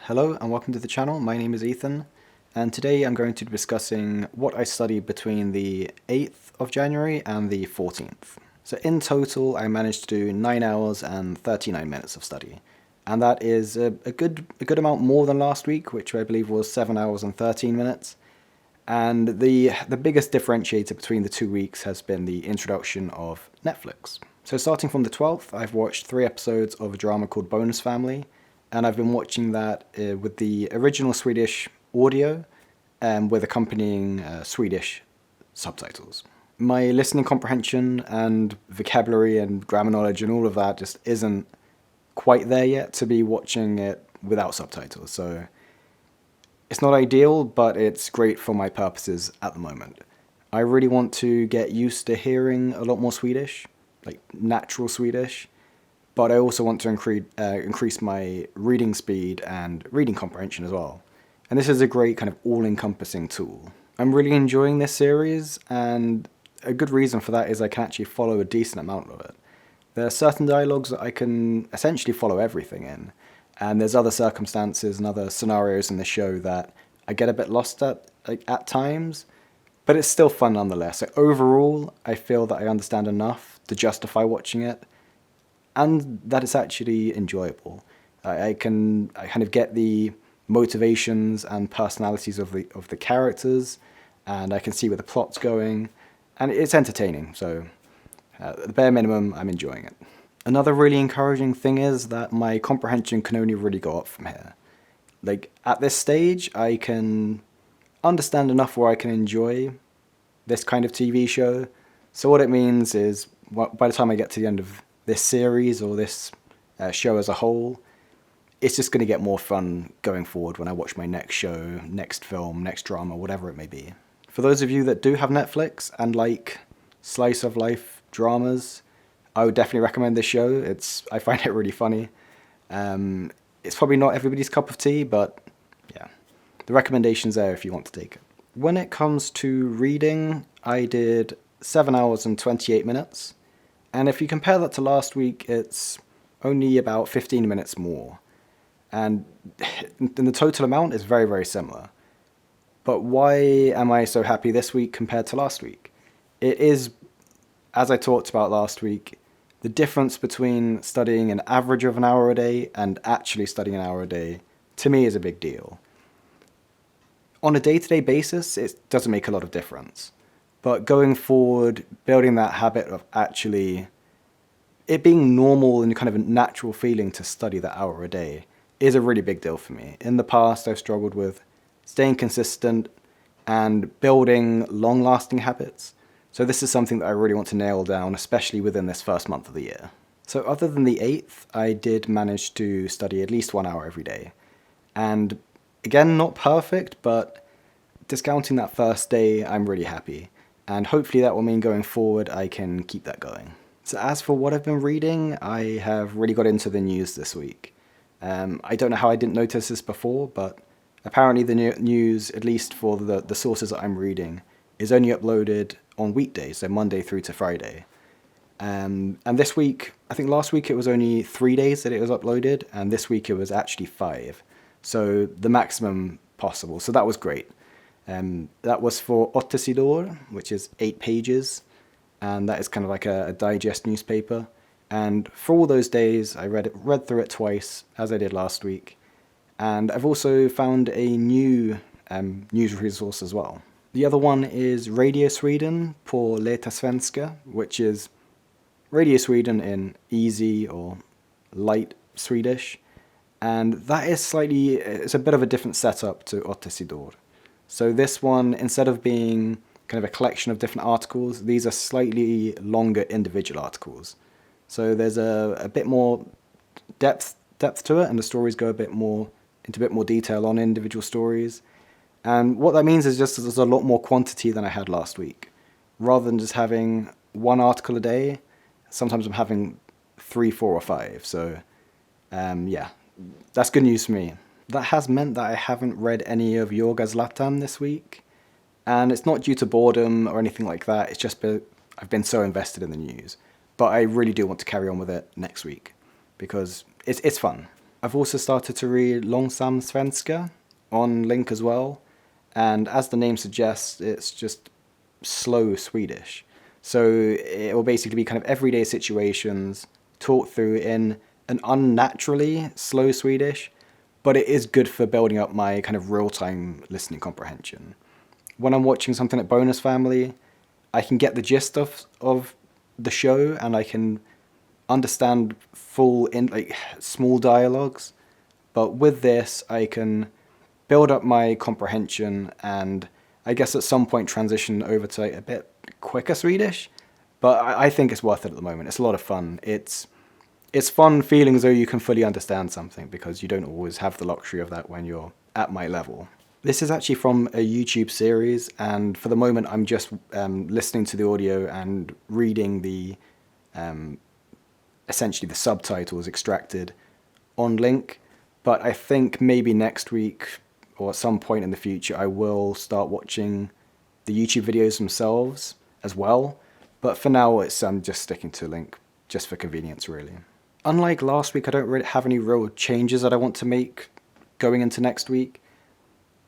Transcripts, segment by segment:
Hello and welcome to the channel. My name is Ethan, and today I'm going to be discussing what I studied between the 8th of January and the 14th. So in total I managed to do 9 hours and 39 minutes of study, and that is a good amount more than last week, which I believe was 7 hours and 13 minutes. And the biggest differentiator between the 2 weeks has been the introduction of Netflix. So starting from the 12th, I've watched 3 episodes of a drama called Bonus Family, and I've been watching that with the original Swedish audio with accompanying Swedish subtitles. My listening comprehension and vocabulary and grammar knowledge and all of that just isn't quite there yet to be watching it without subtitles, so it's not ideal, but it's great for my purposes at the moment. I really want to get used to hearing a lot more Swedish, like natural Swedish, but I also want to increase my reading speed and reading comprehension as well. And this is a great kind of all-encompassing tool. I'm really enjoying this series, and a good reason for that is I can actually follow a decent amount of it. There are certain dialogues that I can essentially follow everything in, and there's other circumstances and other scenarios in the show that I get a bit lost at times, but it's still fun nonetheless. So overall, I feel that I understand enough to justify watching it, and that it's actually enjoyable. I kind of get the motivations and personalities of the characters, and I can see where the plot's going, and it's entertaining, so at the bare minimum, I'm enjoying it. Another really encouraging thing is that my comprehension can only really go up from here. Like, at this stage, I can understand enough where I can enjoy this kind of TV show. So what it means is, by the time I get to the end of this series or this show as a whole, it's just going to get more fun going forward when I watch my next show, next film, next drama, whatever it may be. For those of you that do have Netflix and like slice of life dramas, I would definitely recommend this show. I find it really funny. It's probably not everybody's cup of tea, but yeah, the recommendation's there if you want to take it. When it comes to reading, I did 7 hours and 28 minutes. And if you compare that to last week, it's only about 15 minutes more. And the total amount is very, very similar. But why am I so happy this week compared to last week? It is, as I talked about last week, the difference between studying an average of an hour a day and actually studying an hour a day, to me, is a big deal. On a day-to-day basis, it doesn't make a lot of difference. But going forward, building that habit of actually it being normal and kind of a natural feeling to study that hour a day is a really big deal for me. In the past, I've struggled with staying consistent and building long-lasting habits. So this is something that I really want to nail down, especially within this first month of the year. So other than the 8th, I did manage to study at least 1 hour every day. And again, not perfect, but discounting that first day, I'm really happy. And hopefully that will mean going forward I can keep that going. So as for what I've been reading, I have really got into the news this week. I don't know how I didn't notice this before, but apparently the news, at least for the sources that I'm reading, is only uploaded on weekdays, so Monday through to Friday. And this week, I think last week it was only 3 days that it was uploaded, and this week it was actually 5. So the maximum possible, so that was great. That was for 8 sidor, which is 8 pages, and that is kind of like a digest newspaper. And for all those days, I read through it twice, as I did last week. And I've also found a new news resource as well. The other one is Radio Sweden på Lätta Svenska, which is Radio Sweden in easy or light Swedish. And that is it's a bit of a different setup to 8 sidor. So this one, instead of being kind of a collection of different articles, these are slightly longer individual articles. So there's a bit more depth to it, and the stories go into a bit more detail on individual stories. And what that means is just there's a lot more quantity than I had last week. Rather than just having 1 article a day, sometimes I'm having 3, 4, or 5. So yeah, that's good news for me. That has meant that I haven't read any of Yoga Zlatan this week. And it's not due to boredom or anything like that, it's just I've been so invested in the news. But I really do want to carry on with it next week, because it's fun. I've also started to read Långsam Svenska on Link as well, and as the name suggests, it's just slow Swedish. So it will basically be kind of everyday situations taught through in an unnaturally slow Swedish, but it is good for building up my kind of real-time listening comprehension. When I'm watching something like Bonus Family, I can get the gist of the show and I can understand full in like small dialogues, but with this I can build up my comprehension and I guess at some point transition over to like a bit quicker Swedish. But I think it's worth it at the moment. It's a lot of fun. It's fun feeling as though you can fully understand something because you don't always have the luxury of that when you're at my level. This is actually from a YouTube series, and for the moment I'm just listening to the audio and reading the essentially the subtitles extracted on Link. But I think maybe next week or at some point in the future I will start watching the YouTube videos themselves as well. But for now I'm just sticking to Link just for convenience really. Unlike last week, I don't really have any real changes that I want to make going into next week.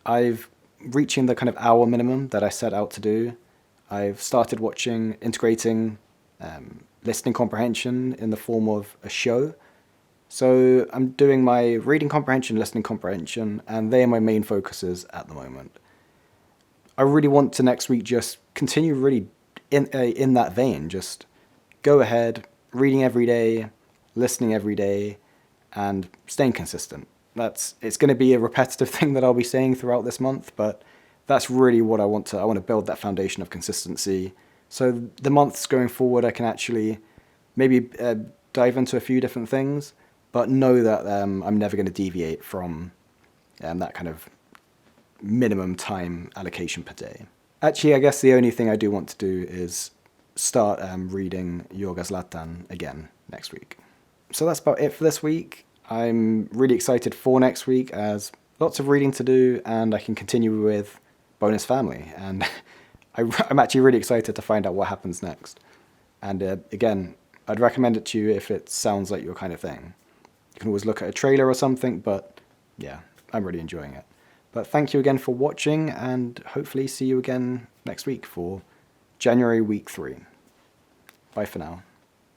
I've reaching the kind of hour minimum that I set out to do. I've started integrating listening comprehension in the form of a show. So I'm doing my reading comprehension, listening comprehension, and they are my main focuses at the moment. I really want to next week just continue really in that vein. Just go ahead, reading every day, listening every day, and staying consistent. It's going to be a repetitive thing that I'll be saying throughout this month, but that's really what I want to build that foundation of consistency. So the months going forward, I can actually maybe dive into a few different things, but know that I'm never going to deviate from that kind of minimum time allocation per day. Actually, I guess the only thing I do want to do is start reading Yoga Zlatan again next week. So that's about it for this week. I'm really excited for next week as lots of reading to do and I can continue with Bonus Family. And I'm actually really excited to find out what happens next. And again, I'd recommend it to you if it sounds like your kind of thing. You can always look at a trailer or something, but yeah, I'm really enjoying it. But thank you again for watching and hopefully see you again next week for January week 3. Bye for now.